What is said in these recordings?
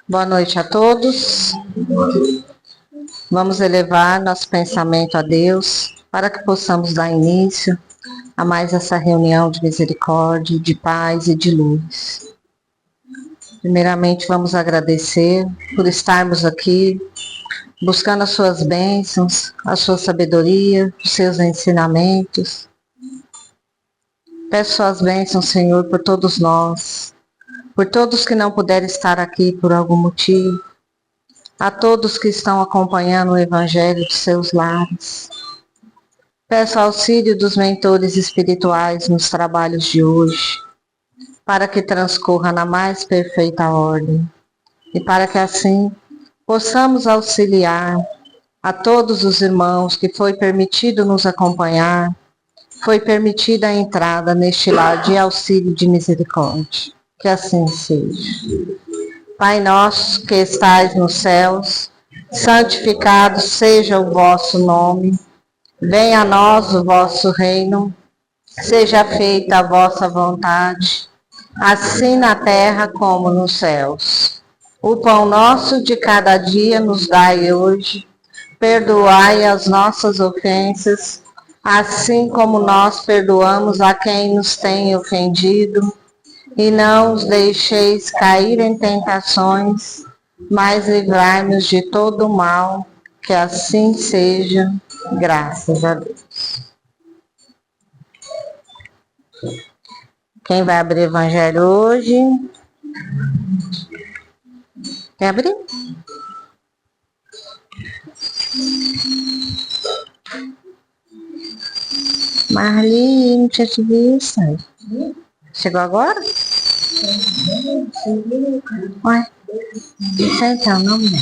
Boa noite a todos. Vamos elevar nosso pensamento a Deus para que possamos dar início a mais essa reunião de misericórdia, de paz e de luz. Primeiramente, vamos agradecer por estarmos aqui, buscando as suas bênçãos, a sua sabedoria, os seus ensinamentos. Peço suas bênçãos, Senhor, por todos nós, por todos que não puderam estar aqui por algum motivo, a todos que estão acompanhando o Evangelho de seus lares. Peço auxílio dos mentores espirituais nos trabalhos de hoje, para que transcorra na mais perfeita ordem e para que assim possamos auxiliar a todos os irmãos que foi permitido nos acompanhar, foi permitida a entrada neste lar de auxílio de misericórdia. Que assim seja. Pai nosso que estais nos céus, santificado seja o vosso nome. Venha a nós o vosso reino. Seja feita a vossa vontade, assim na terra como nos céus. O pão nosso de cada dia nos dai hoje. Perdoai as nossas ofensas, assim como nós perdoamos a quem nos tem ofendido. E não os deixeis cair em tentações, mas livrai-nos de todo o mal, que assim seja, graças a Deus. Quem vai abrir o Evangelho hoje? Quer abrir? Marli, não tinha te visto. Chegou agora? Ué, não sei então, não, mulher.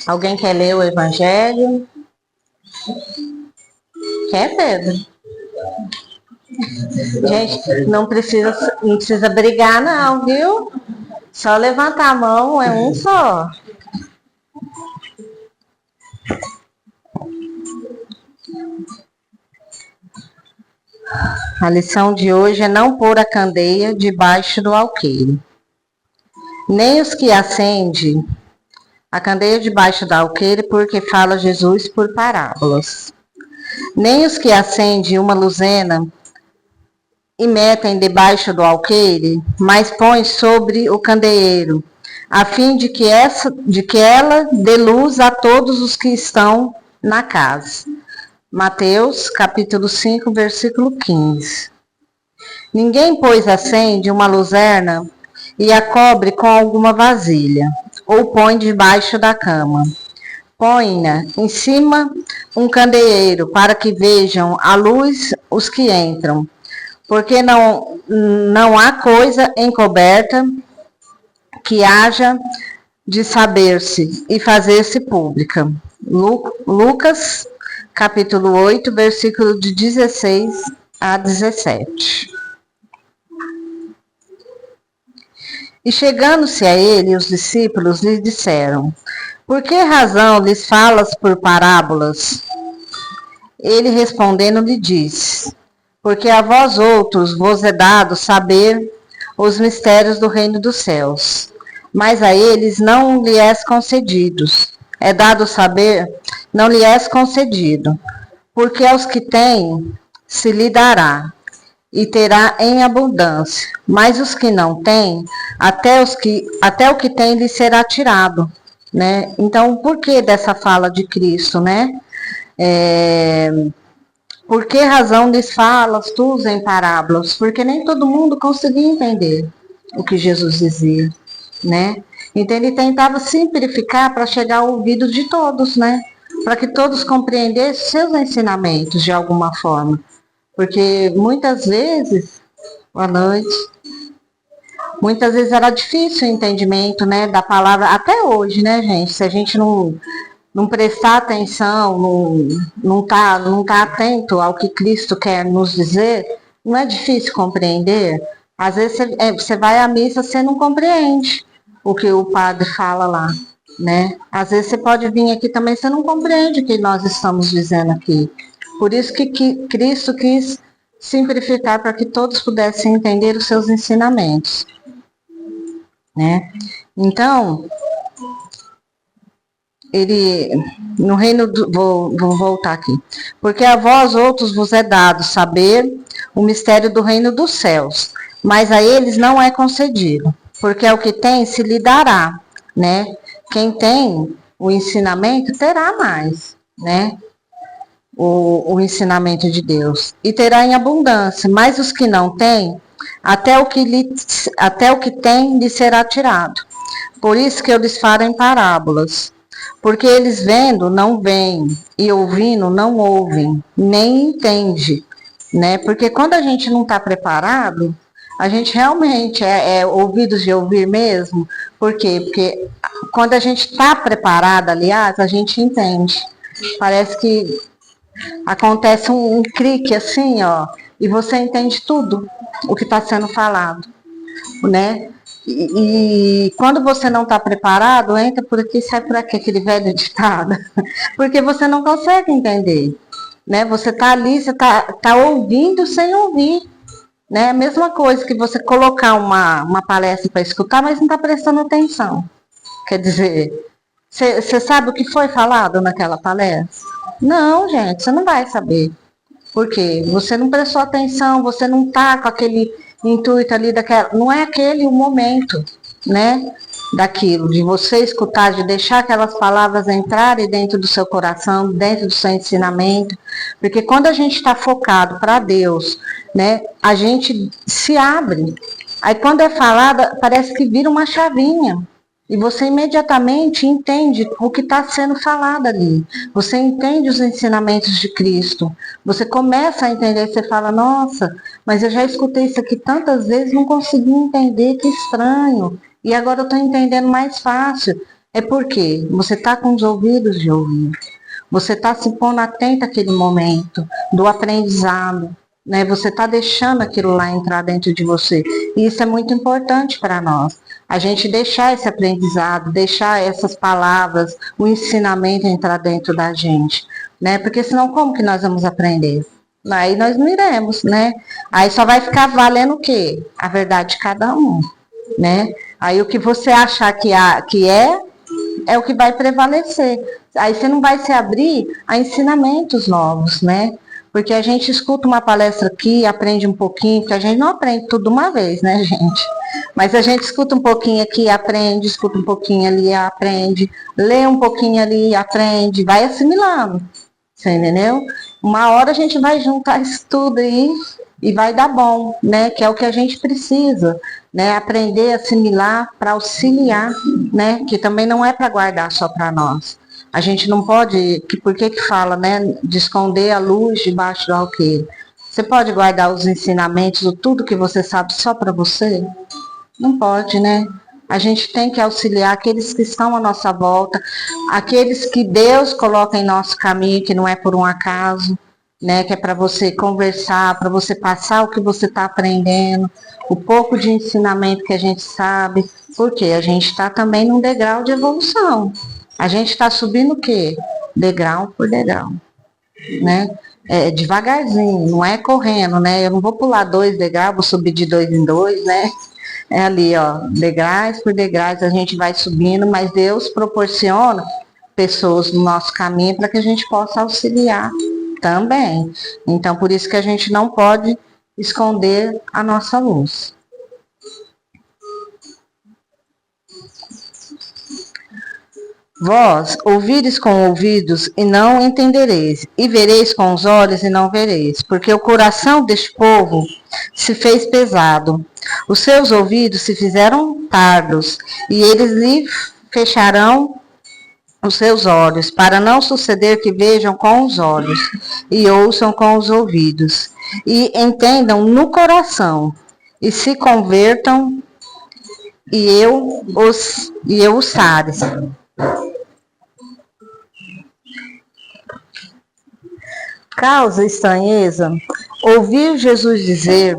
Alguém quer ler o Evangelho? Quer, Pedro? Gente, não precisa brigar não, viu? Só levantar a mão, é um só. A lição de hoje é não pôr a candeia debaixo do alqueire. Nem os que acendem a candeia debaixo do alqueire, porque fala Jesus por parábolas. Nem os que acendem uma luzena e metem debaixo do alqueire, mas põem sobre o candeeiro, a fim de que ela dê luz a todos os que estão na casa. Mateus, capítulo 5, versículo 15. Ninguém, pois, acende uma luzerna e a cobre com alguma vasilha, ou põe debaixo da cama. Põe-na em cima um candeeiro, para que vejam a luz os que entram. Porque não há coisa encoberta que haja de saber-se e fazer-se pública. Lucas, capítulo 8, versículo de 16 a 17. E chegando-se a ele, os discípulos lhe disseram: por que razão lhes falas por parábolas? Ele respondendo lhe disse: porque a vós outros vos é dado saber os mistérios do reino dos céus, mas a eles não lhe é concedido. É dado saber, não lhe é concedido, porque aos que têm se lhe dará, e terá em abundância, mas os que não têm, até o que tem lhe será tirado, né? Então, por que dessa fala de Cristo, né? Por que razão lhes falas tu em parábolas? Porque nem todo mundo conseguia entender o que Jesus dizia, né? Então ele tentava simplificar para chegar ao ouvido de todos, né? Para que todos compreendessem seus ensinamentos de alguma forma. Porque muitas vezes, boa noite, muitas vezes era difícil o entendimento, né, da palavra, até hoje, né, gente? Se a gente não não prestar atenção, não tá atento ao que Cristo quer nos dizer, não é difícil compreender? Às vezes você vai à missa, você não compreende o que o padre fala lá, né? Às vezes você pode vir aqui também, você não compreende o que nós estamos dizendo aqui. Por isso que Cristo quis simplificar para que todos pudessem entender os seus ensinamentos, né? Então, ele, no reino vou voltar aqui. Porque a vós outros vos é dado saber o mistério do reino dos céus, mas a eles não é concedido, porque é o que tem se lhe dará, né? Quem tem o ensinamento terá mais, né? O ensinamento de Deus, e terá em abundância, mas os que não têm, até o que tem lhe será tirado. Por isso que eu lhes falo em parábolas, porque eles vendo não veem, e ouvindo não ouvem, nem entende, né? Porque quando a gente não está preparado, a gente realmente é ouvidos de ouvir mesmo. Por quê? Porque quando a gente está preparado, aliás, a gente entende. Parece que acontece um clique assim, ó, e você entende tudo o que está sendo falado, né? E quando você não está preparado, entra por aqui, sai por aqui, aquele velho ditado, porque você não consegue entender, né? Você está ali, você tá ouvindo sem ouvir, né? A mesma coisa que você colocar uma palestra para escutar, mas não está prestando atenção. Quer dizer, você sabe o que foi falado naquela palestra? Não, gente, você não vai saber. Por quê? Você não prestou atenção, você não está com aquele intuito ali daquela. Não é aquele o momento, né? Daquilo, de você escutar, de deixar aquelas palavras entrarem dentro do seu coração, dentro do seu ensinamento. Porque quando a gente está focado para Deus, né? A gente se abre. Aí quando é falada, parece que vira uma chavinha. E você imediatamente entende o que está sendo falado ali. Você entende os ensinamentos de Cristo. Você começa a entender, você fala, nossa, mas eu já escutei isso aqui tantas vezes, não consegui entender, que estranho. E agora eu estou entendendo mais fácil. É porque você está com os ouvidos de ouvir. Você está se pondo atento àquele momento do aprendizado. Né? Você está deixando aquilo lá entrar dentro de você. E isso é muito importante para nós. A gente deixar esse aprendizado, deixar essas palavras, o ensinamento entrar dentro da gente, né? Porque senão como que nós vamos aprender? Aí nós não iremos, né? Aí só vai ficar valendo o quê? A verdade de cada um, né? Aí o que você achar que é o que vai prevalecer. Aí você não vai se abrir a ensinamentos novos, né? Porque a gente escuta uma palestra aqui, aprende um pouquinho, porque a gente não aprende tudo uma vez, né, gente? Mas a gente escuta um pouquinho aqui, aprende, escuta um pouquinho ali, aprende, lê um pouquinho ali, aprende, vai assimilando, você entendeu? Uma hora a gente vai juntar isso tudo aí e vai dar bom, né? Que é o que a gente precisa, né? Aprender a assimilar para auxiliar, né? Que também não é para guardar só para nós. A gente não pode, por que fala, né, de esconder a luz debaixo do alqueire? Você pode guardar os ensinamentos, tudo que você sabe só para você? Não pode, né? A gente tem que auxiliar aqueles que estão à nossa volta, aqueles que Deus coloca em nosso caminho, que não é por um acaso, né? Que é para você conversar, para você passar o que você está aprendendo, o pouco de ensinamento que a gente sabe, porque a gente está também num degrau de evolução. A gente está subindo o quê? Degrau por degrau, né? Devagarzinho, não é correndo, né? Eu não vou pular 2 degraus, vou subir de 2 em 2, né? É ali, ó, degraus por degraus a gente vai subindo, mas Deus proporciona pessoas no nosso caminho para que a gente possa auxiliar também. Então, por isso que a gente não pode esconder a nossa luz. Vós ouvires com ouvidos e não entendereis, e vereis com os olhos e não vereis, porque o coração deste povo se fez pesado, os seus ouvidos se fizeram tardos, e eles lhe fecharão os seus olhos, para não suceder que vejam com os olhos, e ouçam com os ouvidos, e entendam no coração, e se convertam, e eu os sare. Causa estranheza ouvir Jesus dizer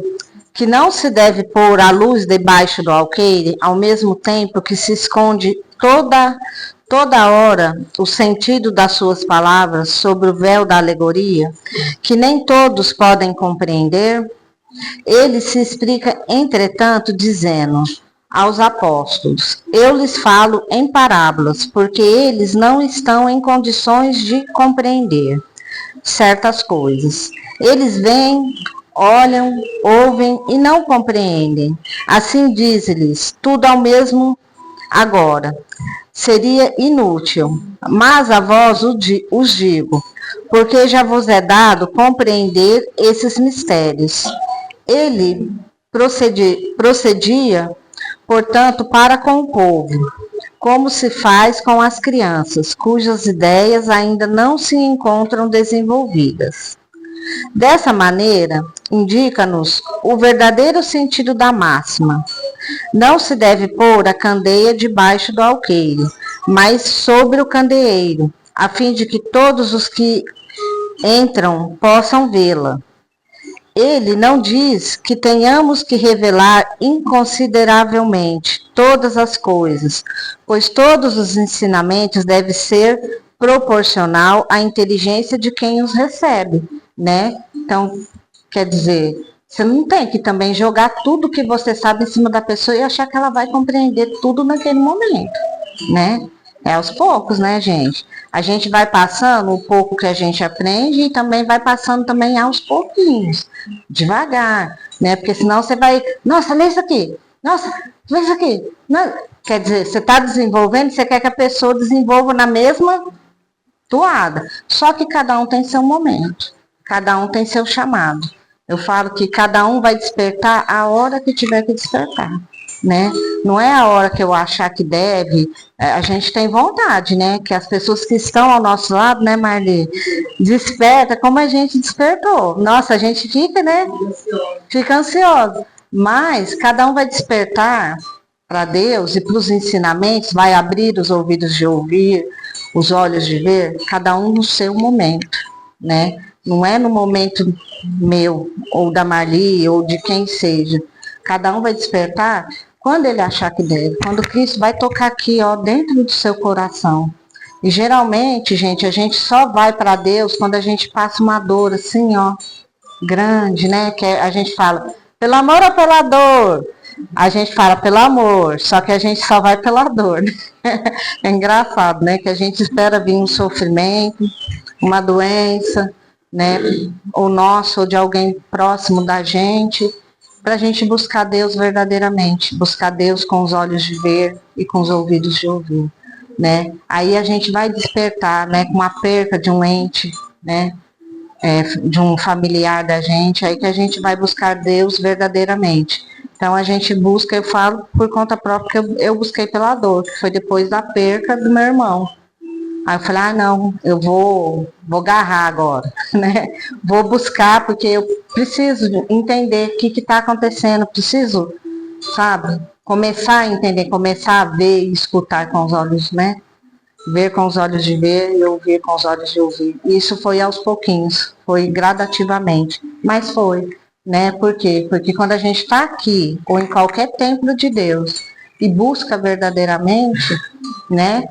que não se deve pôr a luz debaixo do alqueire, ao mesmo tempo que se esconde toda hora o sentido das suas palavras sobre o véu da alegoria, que nem todos podem compreender. Ele se explica, entretanto, dizendo aos apóstolos: eu lhes falo em parábolas, porque eles não estão em condições de compreender certas coisas. Eles veem, olham, ouvem e não compreendem. Assim diz-lhes tudo ao mesmo agora. Seria inútil, mas a vós os digo, porque já vos é dado compreender esses mistérios. Ele procedia, portanto, para com o povo, como se faz com as crianças, cujas ideias ainda não se encontram desenvolvidas. Dessa maneira, indica-nos o verdadeiro sentido da máxima. Não se deve pôr a candeia debaixo do alqueire, mas sobre o candeeiro, a fim de que todos os que entram possam vê-la. Ele não diz que tenhamos que revelar inconsideravelmente todas as coisas, pois todos os ensinamentos devem ser proporcional à inteligência de quem os recebe, né? Então, quer dizer, você não tem que também jogar tudo que você sabe em cima da pessoa e achar que ela vai compreender tudo naquele momento, né? É aos poucos, né, gente? A gente vai passando o pouco que a gente aprende e também vai passando também aos pouquinhos, devagar, né? Porque senão você vai, nossa, lê isso aqui, nossa, lê isso aqui. Não, quer dizer, você está desenvolvendo, você quer que a pessoa desenvolva na mesma toada. Só que cada um tem seu momento, cada um tem seu chamado. Eu falo que cada um vai despertar a hora que tiver que despertar, né? Não é a hora que eu achar que deve, a gente tem vontade, né? Que as pessoas que estão ao nosso lado, né, Marli, desperta como a gente despertou. Nossa, a gente fica, né? Fica ansioso. Mas cada um vai despertar para Deus e para os ensinamentos, vai abrir os ouvidos de ouvir, os olhos de ver, cada um no seu momento, né? Não é no momento meu, ou da Marli, ou de quem seja. Cada um vai despertar quando ele achar que deve. Quando Cristo vai tocar aqui, ó, dentro do seu coração. E geralmente, gente, a gente só vai para Deus quando a gente passa uma dor assim, ó, grande, né? Que a gente fala, pelo amor ou pela dor? A gente fala pelo amor, só que a gente só vai pela dor. Né? É engraçado, né? Que a gente espera vir um sofrimento, uma doença, né? Ou nosso, ou de alguém próximo da gente, para a gente buscar Deus verdadeiramente, buscar Deus com os olhos de ver e com os ouvidos de ouvir, né? Aí a gente vai despertar, né? Com a perca de um ente, né? De um familiar da gente, aí que a gente vai buscar Deus verdadeiramente. Então a gente busca, eu falo por conta própria, que eu busquei pela dor, que foi depois da perca do meu irmão. Aí eu falei, não, eu vou agarrar agora, né? Vou buscar, porque eu preciso entender o que está acontecendo, preciso, sabe? Começar a entender, começar a ver e escutar com os olhos, né? Ver com os olhos de ver e ouvir com os olhos de ouvir. Isso foi aos pouquinhos, foi gradativamente, mas foi, né? Por quê? Porque quando a gente está aqui, ou em qualquer templo de Deus, e busca verdadeiramente, né?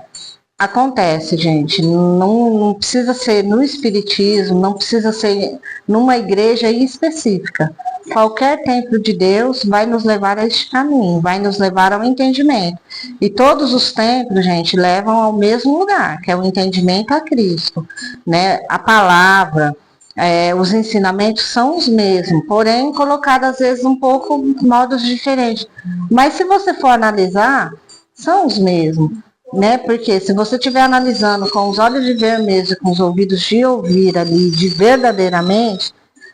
Acontece, gente, não precisa ser no espiritismo, não precisa ser numa igreja específica. Qualquer templo de Deus vai nos levar a este caminho, vai nos levar ao entendimento. E todos os templos, gente, levam ao mesmo lugar, que é o entendimento a Cristo, né? A palavra, os ensinamentos são os mesmos, porém colocados às vezes um pouco modos diferentes. Mas se você for analisar, são os mesmos. Né? Porque se você estiver analisando com os olhos de ver mesmo, com os ouvidos de ouvir ali, de verdadeiramente,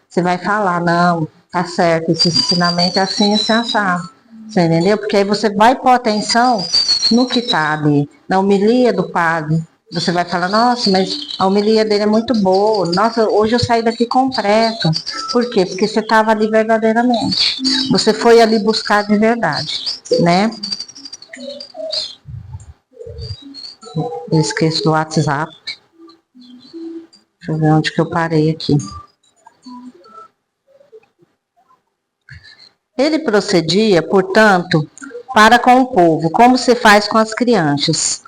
você vai falar, não, tá certo, esse ensinamento é assim, assim, assado. Você entendeu? Porque aí você vai pôr atenção no que está ali, na homilia do padre. Você vai falar, nossa, mas a homilia dele é muito boa. Nossa, hoje eu saí daqui completo. Por quê? Porque você estava ali verdadeiramente. Você foi ali buscar de verdade, né? Eu esqueço do WhatsApp. Deixa eu ver onde que eu parei aqui. Ele procedia, portanto, para com o povo, como se faz com as crianças,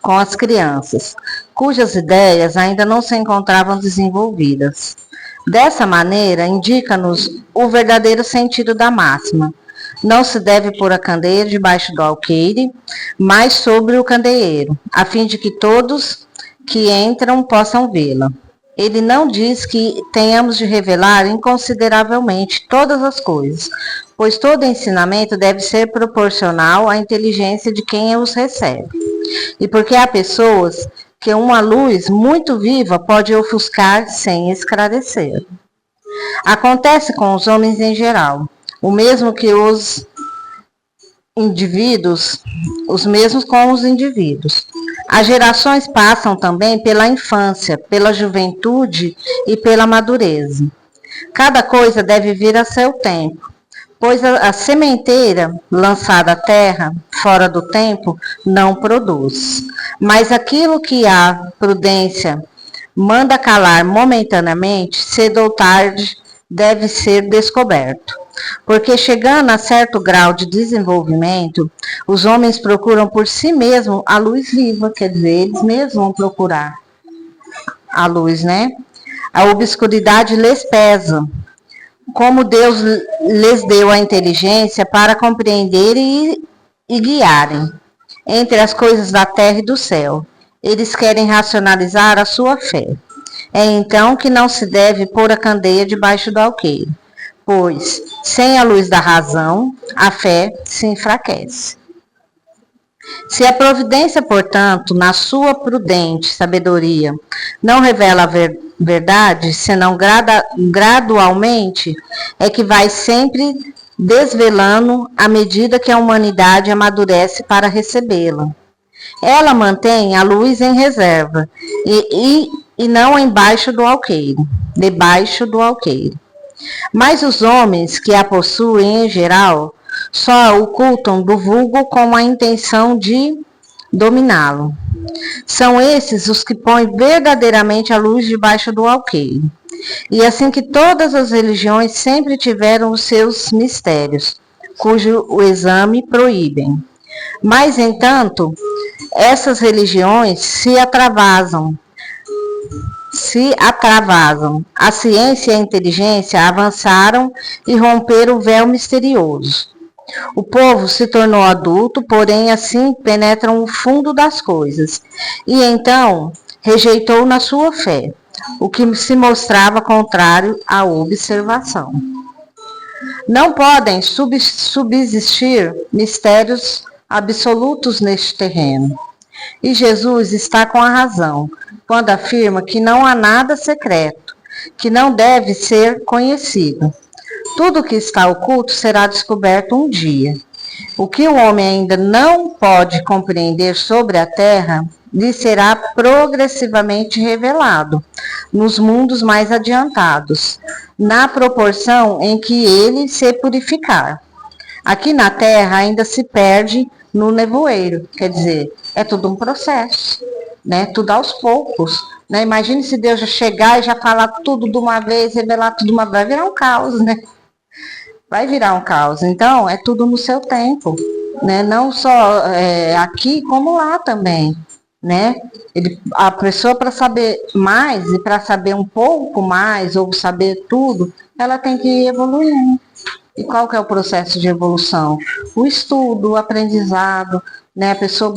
cujas ideias ainda não se encontravam desenvolvidas. Dessa maneira, indica-nos o verdadeiro sentido da máxima. Não se deve pôr a candeia debaixo do alqueire, mas sobre o candeeiro, a fim de que todos que entram possam vê-la. Ele não diz que tenhamos de revelar inconsideravelmente todas as coisas, pois todo ensinamento deve ser proporcional à inteligência de quem os recebe. E porque há pessoas que uma luz muito viva pode ofuscar sem esclarecer. Acontece com os homens em geral, o mesmo que os indivíduos, os mesmos com os indivíduos. As gerações passam também pela infância, pela juventude e pela madureza. Cada coisa deve vir a seu tempo, pois a sementeira lançada à terra, fora do tempo, não produz. Mas aquilo que a prudência manda calar momentaneamente, cedo ou tarde, deve ser descoberto. Porque chegando a certo grau de desenvolvimento, os homens procuram por si mesmos a luz viva, quer dizer, eles mesmos vão procurar a luz, né? A obscuridade lhes pesa, como Deus lhes deu a inteligência para compreenderem e guiarem entre as coisas da terra e do céu. Eles querem racionalizar a sua fé. É então que não se deve pôr a candeia debaixo do alqueire, pois, sem a luz da razão, a fé se enfraquece. Se a providência, portanto, na sua prudente sabedoria, não revela a verdade, senão gradualmente, é que vai sempre desvelando à medida que a humanidade amadurece para recebê-la. Ela mantém a luz em reserva e não debaixo do alqueire. Mas os homens que a possuem em geral só a ocultam do vulgo com a intenção de dominá-lo. São esses os que põem verdadeiramente a luz debaixo do alqueire. E assim que todas as religiões sempre tiveram os seus mistérios, cujo o exame proíbem. Mas, entanto, essas religiões se atrasam. A ciência e a inteligência avançaram e romperam o véu misterioso. O povo se tornou adulto, porém assim penetram o fundo das coisas. E então rejeitou na sua fé, o que se mostrava contrário à observação. Não podem subsistir mistérios absolutos neste terreno. E Jesus está com a razão quando afirma que não há nada secreto, que não deve ser conhecido. Tudo que está oculto será descoberto um dia. O que o homem ainda não pode compreender sobre a terra, lhe será progressivamente revelado nos mundos mais adiantados, na proporção em que ele se purificar. Aqui na terra ainda se perde no nevoeiro, quer dizer, é tudo um processo, né? Tudo aos poucos, né? Imagine se Deus já chegar e já falar tudo de uma vez, revelar tudo de uma vez, vai virar um caos, né? Vai virar um caos. Então, é tudo no seu tempo, né? Não só aqui, como lá também, né? A pessoa, para saber mais e para saber um pouco mais ou saber tudo, ela tem que ir evoluindo. E qual que é o processo de evolução? O estudo, o aprendizado, né? A pessoa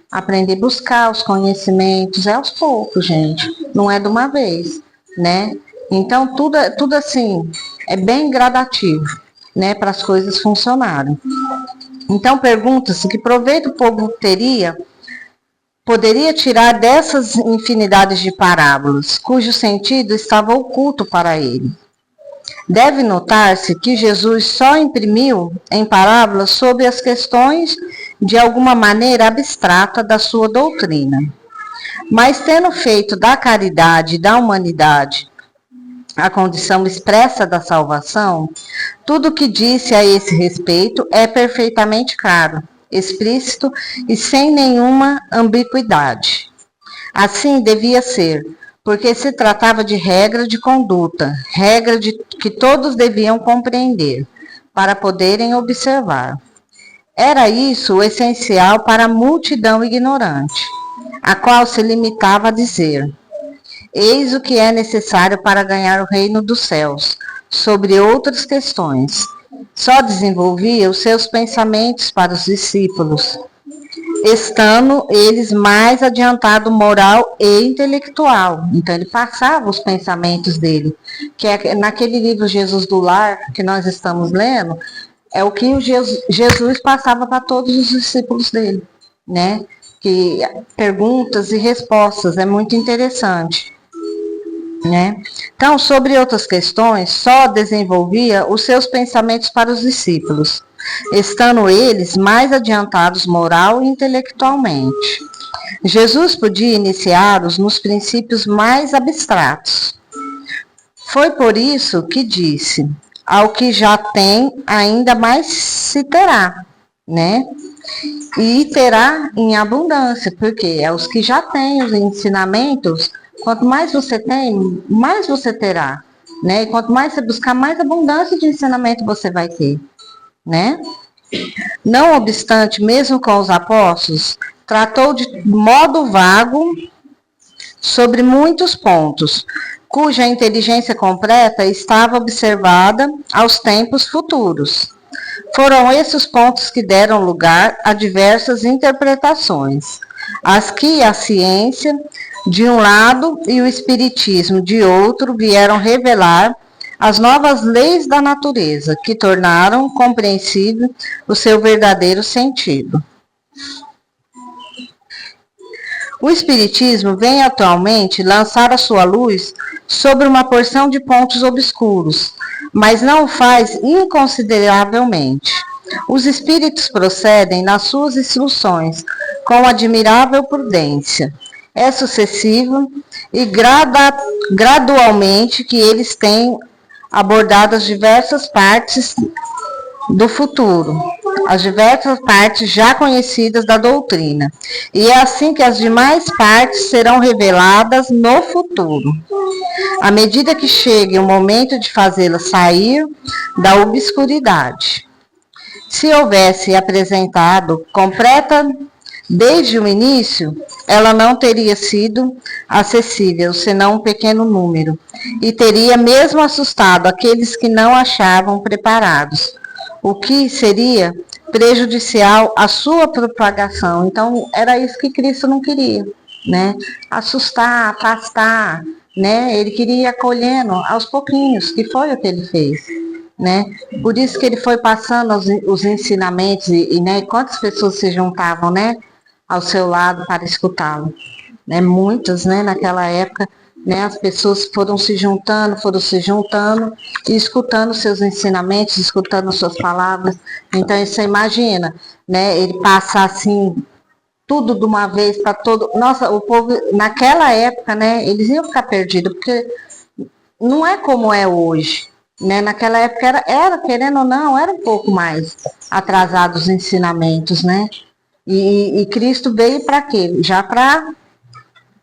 aprender a buscar os conhecimentos, é aos poucos, gente, não é de uma vez, né? Então, tudo assim, é bem gradativo, né, para as coisas funcionarem. Então, pergunta-se que proveito o povo poderia tirar dessas infinidades de parábolas, cujo sentido estava oculto para ele. Deve notar-se que Jesus só imprimiu em parábolas sobre as questões de alguma maneira abstrata da sua doutrina. Mas tendo feito da caridade e da humanidade a condição expressa da salvação, tudo o que disse a esse respeito é perfeitamente claro, explícito e sem nenhuma ambiguidade. Assim devia ser, porque se tratava de regra de conduta, regra de que todos deviam compreender, para poderem observar. Era isso o essencial para a multidão ignorante, a qual se limitava a dizer: eis o que é necessário para ganhar o reino dos céus, sobre outras questões. Só desenvolvia os seus pensamentos para os discípulos, estando eles mais adiantado moral e intelectual. Então ele passava os pensamentos dele, que é naquele livro Jesus do Lar que nós estamos lendo, é o que o Jesus passava para todos os discípulos dele, né? Que perguntas e respostas, é muito interessante, né? Então, sobre outras questões, só desenvolvia os seus pensamentos para os discípulos, estando eles mais adiantados moral e intelectualmente. Jesus podia iniciá-los nos princípios mais abstratos. Foi por isso que disse: ao que já tem, ainda mais se terá, né? E terá em abundância, porque é os que já têm os ensinamentos, quanto mais você tem, mais você terá, né? E quanto mais você buscar, mais abundância de ensinamento você vai ter, né? Não obstante, mesmo com os apóstolos, tratou de modo vago sobre muitos pontos, cuja inteligência completa estava observada aos tempos futuros. Foram esses os pontos que deram lugar a diversas interpretações, as que a ciência, de um lado, e o espiritismo, de outro, vieram revelar as novas leis da natureza, que tornaram compreensível o seu verdadeiro sentido. O Espiritismo vem atualmente lançar a sua luz sobre uma porção de pontos obscuros, mas não o faz inconsideravelmente. Os espíritos procedem nas suas instruções com admirável prudência. É sucessivo e gradualmente que eles têm abordado as diversas partes do futuro, as diversas partes já conhecidas da doutrina, e é assim que as demais partes serão reveladas no futuro, à medida que chegue o momento de fazê-las sair da obscuridade. Se houvesse apresentado completa desde o início, ela não teria sido acessível, senão um pequeno número, e teria mesmo assustado aqueles que não achavam preparados, o que seria prejudicial à sua propagação. Então, era isso que Cristo não queria, né? Assustar, afastar, né? Ele queria ir acolhendo aos pouquinhos, que foi o que ele fez, né? Por isso que ele foi passando os ensinamentos né? Quantas pessoas se juntavam, né? Ao seu lado para escutá-lo, né? Muitas, né? Naquela época, né? As pessoas foram se juntando e escutando seus ensinamentos, escutando suas palavras. Então, você imagina, né? Ele passa assim tudo de uma vez para todo. Nossa, o povo naquela época, né? Eles iam ficar perdidos, porque não é como é hoje, né? Naquela época era querendo ou não, era um pouco mais atrasado os ensinamentos, né? E Cristo veio para quê? Já para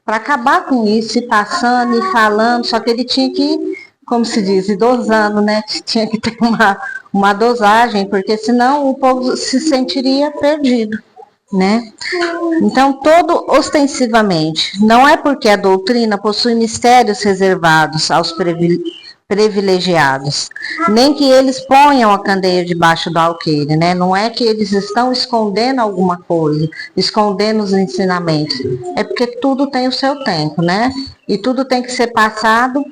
acabar com isso, e passando e falando, só que ele tinha que, como se diz, ir dosando, né? Tinha que ter uma dosagem, porque senão o povo se sentiria perdido, né? Então, todo ostensivamente, não é porque a doutrina possui mistérios reservados aos privilegiados, nem que eles ponham a candeia debaixo do alqueire, né? Não é que eles estão escondendo alguma coisa, escondendo os ensinamentos, é porque tudo tem o seu tempo, né? E tudo tem que ser passado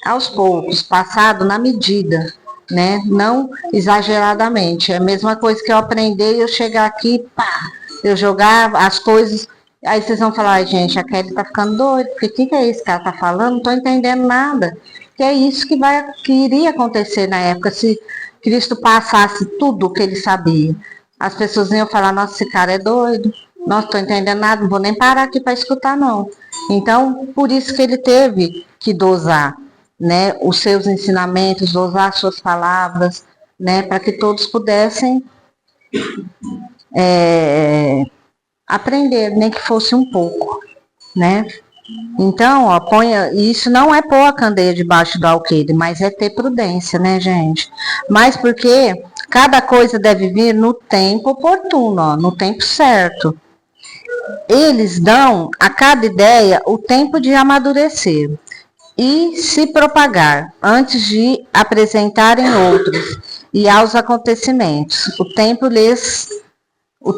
aos poucos, passado na medida, né? Não exageradamente. É a mesma coisa que eu aprender e eu chegar aqui, pá, eu jogar as coisas, aí vocês vão falar: ai, gente, a Kelly tá ficando doida, porque o que é isso que ela tá falando? Não tô entendendo nada. Que é isso que iria acontecer na época, se Cristo passasse tudo o que ele sabia. As pessoas iam falar: nossa, esse cara é doido, não estou entendendo nada, não vou nem parar aqui para escutar, não. Então, por isso que ele teve que dosar, né, os seus ensinamentos, dosar as suas palavras, né, para que todos pudessem aprender, nem que fosse um pouco, né? Então, ó, isso não é pôr a candeia debaixo do alqueire, mas é ter prudência, né, gente? Mas porque cada coisa deve vir no tempo oportuno, ó, no tempo certo. Eles dão a cada ideia o tempo de amadurecer e se propagar antes de apresentarem outros e aos acontecimentos. O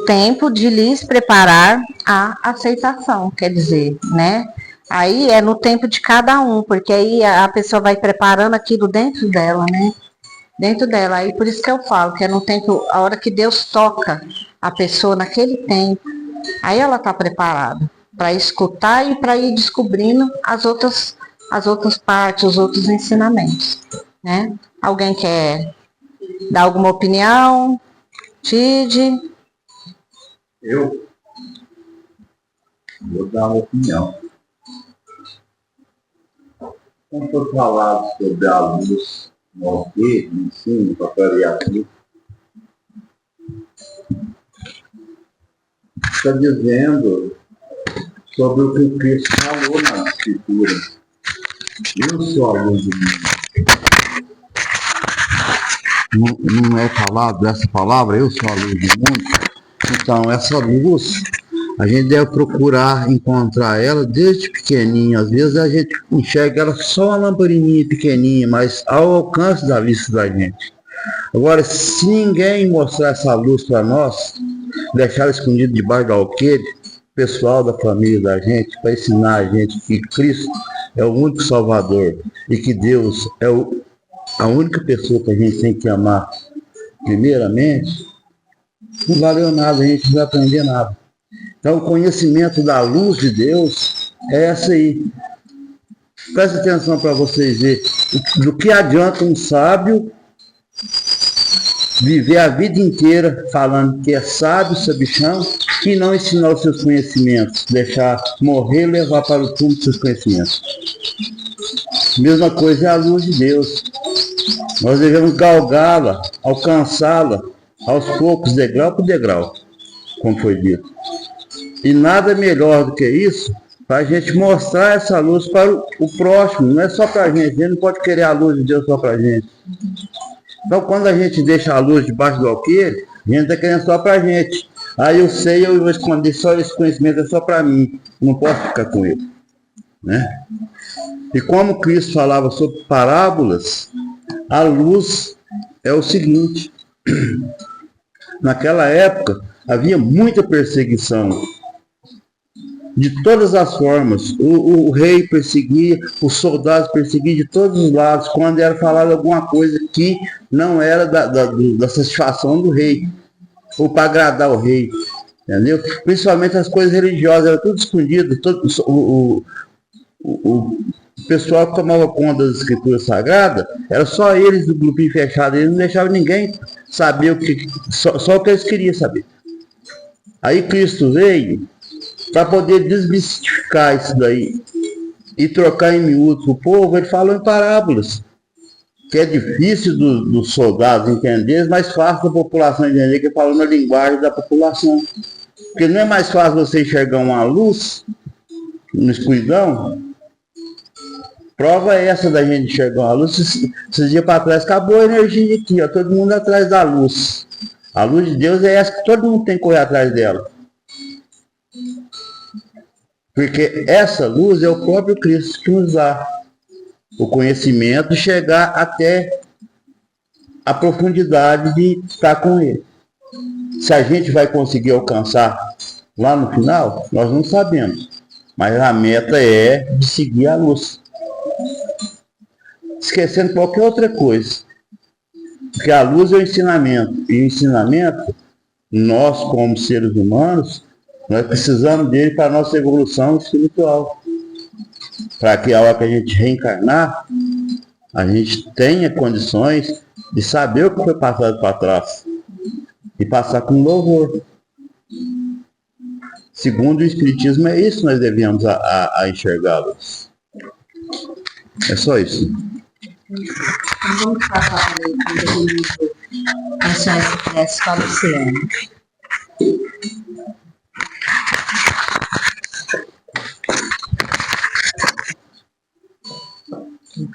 tempo de lhes preparar a aceitação, quer dizer, né? Aí é no tempo de cada um, porque aí a pessoa vai preparando aquilo dentro dela, né? Dentro dela. Aí por isso que eu falo que é no tempo, a hora que Deus toca a pessoa naquele tempo, aí ela está preparada para escutar e para ir descobrindo as outras partes, os outros ensinamentos, né? Alguém quer dar alguma opinião? Tide? Eu vou dar uma opinião. Como foi falado sobre a luz no alqueire, no ensino, para clarear aqui, está dizendo sobre o que o Cristo falou na Escritura. Eu sou a luz do mundo. Não é falado essa palavra, eu sou a luz do mundo? Então, essa luz, a gente deve procurar encontrar ela desde pequenininho. Às vezes a gente enxerga ela só uma lamparininha pequenininha, mas ao alcance da vista da gente. Agora, se ninguém mostrar essa luz para nós, deixar ela escondida debaixo do alqueire, pessoal da família da gente, para ensinar a gente que Cristo é o único Salvador e que Deus é a única pessoa que a gente tem que amar primeiramente, não valeu nada, a gente não vai aprender nada. Então, o conhecimento da luz de Deus é essa aí. Presta atenção para vocês verem do que adianta um sábio viver a vida inteira falando que é sábio, sabichão, e não ensinar os seus conhecimentos, deixar morrer e levar para o túmulo os seus conhecimentos. Mesma coisa é a luz de Deus. Nós devemos galgá-la, alcançá-la, aos poucos, degrau por degrau, como foi dito. E nada melhor do que isso, para a gente mostrar essa luz para o próximo, não é só para a gente não pode querer a luz de Deus só para a gente. Então, quando a gente deixa a luz debaixo do alqueire, a gente está querendo só para a gente. Aí eu sei, eu vou esconder, só esse conhecimento é só para mim, não posso ficar com ele. Né? E como Cristo falava sobre parábolas, a luz é o seguinte: naquela época havia muita perseguição, de todas as formas. O rei perseguia, os soldados perseguiam de todos os lados, quando era falado alguma coisa que não era da satisfação do rei, ou para agradar o rei, entendeu? Principalmente as coisas religiosas, era tudo escondido, o pessoal que tomava conta das escrituras sagradas, era só eles do grupinho fechado, eles não deixavam ninguém saber só o que eles queriam saber. Aí Cristo veio para poder desmistificar isso daí e trocar em miúdos o povo. Ele falou em parábolas, que é difícil dos soldados entender, mas fácil da população entender, que ele falou na linguagem da população. Porque não é mais fácil você enxergar uma luz na escuridão? Prova é essa da gente enxergar uma luz. Esses dias para trás acabou a energia aqui, ó, todo mundo atrás da luz. A luz de Deus é essa que todo mundo tem que correr atrás dela. Porque essa luz é o próprio Cristo que nos dá o conhecimento de chegar até a profundidade de estar com Ele. Se a gente vai conseguir alcançar lá no final, nós não sabemos. Mas a meta é de seguir a luz. Esquecendo qualquer outra coisa. Porque a luz é o ensinamento. E o ensinamento, nós como seres humanos, nós precisamos dele para a nossa evolução espiritual. Para que a hora que a gente reencarnar, a gente tenha condições de saber o que foi passado para trás. E passar com louvor. Segundo o Espiritismo, é isso que nós devemos a enxergá-los. É só isso. Então vamos passar para a leitura do livro Canções de Prece para o Luciano.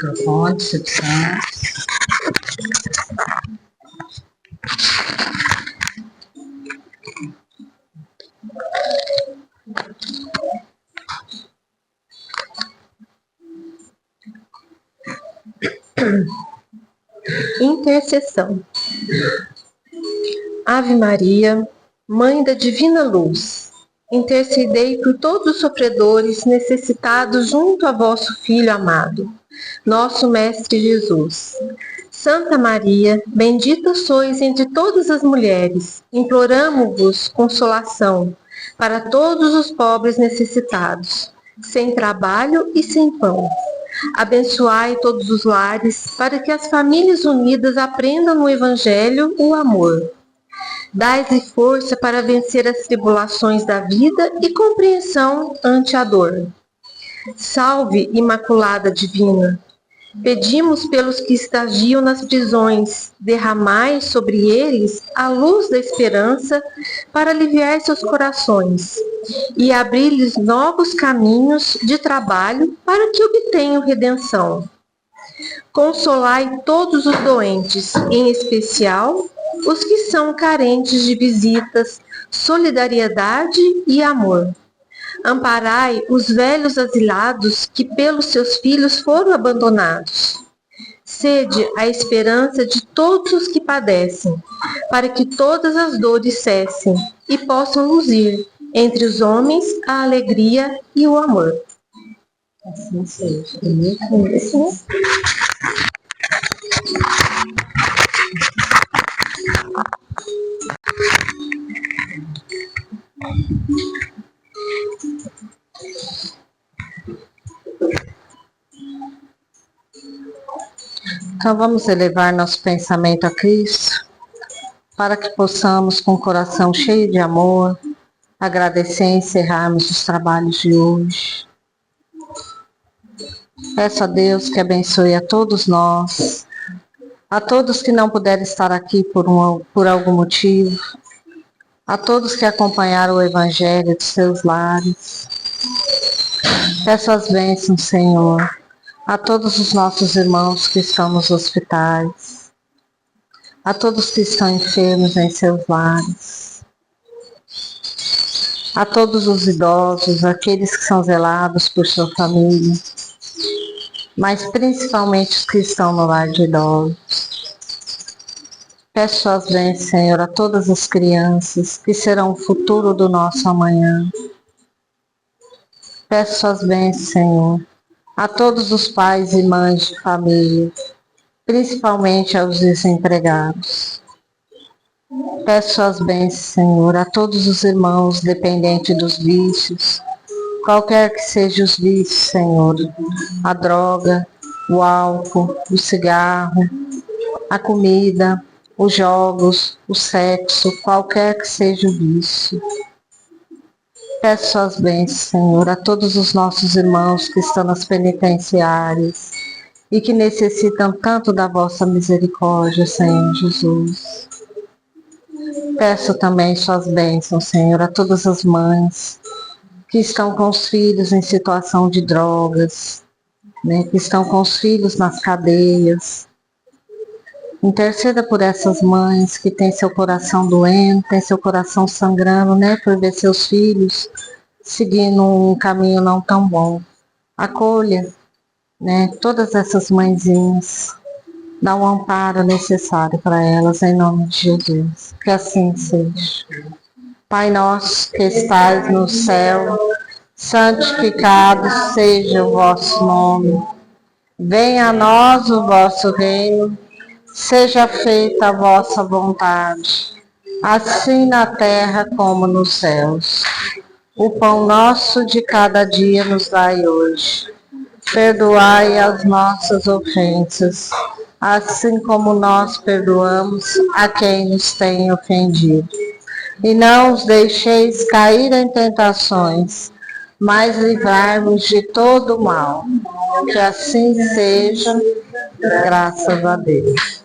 Microfone, recepção. Intercessão. Ave Maria, Mãe da Divina Luz, intercedei por todos os sofredores necessitados junto a vosso Filho amado, nosso Mestre Jesus. Santa Maria, bendita sois entre todas as mulheres, imploramo-vos consolação para todos os pobres necessitados, sem trabalho e sem pão. Abençoai todos os lares, para que as famílias unidas aprendam no Evangelho o amor. Dai-lhe força para vencer as tribulações da vida e compreensão ante a dor. Salve, Imaculada Divina! Pedimos pelos que estagiam nas prisões, derramai sobre eles a luz da esperança para aliviar seus corações e abrir-lhes novos caminhos de trabalho para que obtenham redenção. Consolai todos os doentes, em especial os que são carentes de visitas, solidariedade e amor. Amparai os velhos asilados que pelos seus filhos foram abandonados. Sede a esperança de todos os que padecem, para que todas as dores cessem e possam luzir entre os homens a alegria e o amor. Assim seja. Então vamos elevar nosso pensamento a Cristo, para que possamos, com o coração cheio de amor, agradecer e encerrarmos os trabalhos de hoje. Peço a Deus que abençoe a todos nós, a todos que não puderam estar aqui por algum motivo, a todos que acompanharam o Evangelho de seus lares. Peço as bênçãos, Senhor, a todos os nossos irmãos que estão nos hospitais, a todos que estão enfermos em seus lares, a todos os idosos, aqueles que são zelados por sua família, mas principalmente os que estão no lar de idosos. Peço as bênçãos, Senhor, a todas as crianças que serão o futuro do nosso amanhã. Peço as bênçãos, Senhor, a todos os pais e mães de família, principalmente aos desempregados. Peço as bênçãos, Senhor, a todos os irmãos dependentes dos vícios, qualquer que sejam os vícios, Senhor, a droga, o álcool, o cigarro, a comida, os jogos, o sexo, qualquer que seja o vício. Peço as bênçãos, Senhor, a todos os nossos irmãos que estão nas penitenciárias e que necessitam tanto da vossa misericórdia, Senhor Jesus. Peço também suas bênçãos, Senhor, a todas as mães que estão com os filhos em situação de drogas, que estão com os filhos nas cadeias. Interceda por essas mães que têm seu coração doendo, têm seu coração sangrando, por ver seus filhos seguindo um caminho não tão bom. Acolha, todas essas mãezinhas, dá o amparo necessário para elas, em nome de Jesus. Que assim seja. Pai nosso que estais no céu, santificado seja o vosso nome. Venha a nós o vosso reino. Seja feita a vossa vontade, assim na terra como nos céus. O pão nosso de cada dia nos dai hoje. Perdoai as nossas ofensas, assim como nós perdoamos a quem nos tem ofendido. E não os deixeis cair em tentações, mas livrai-nos de todo o mal. Que assim seja, graças a Deus.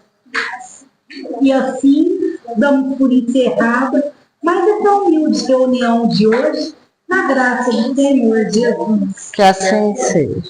E assim, damos por encerrada mais essa humilde reunião de hoje, na graça do Senhor Jesus. Que assim seja.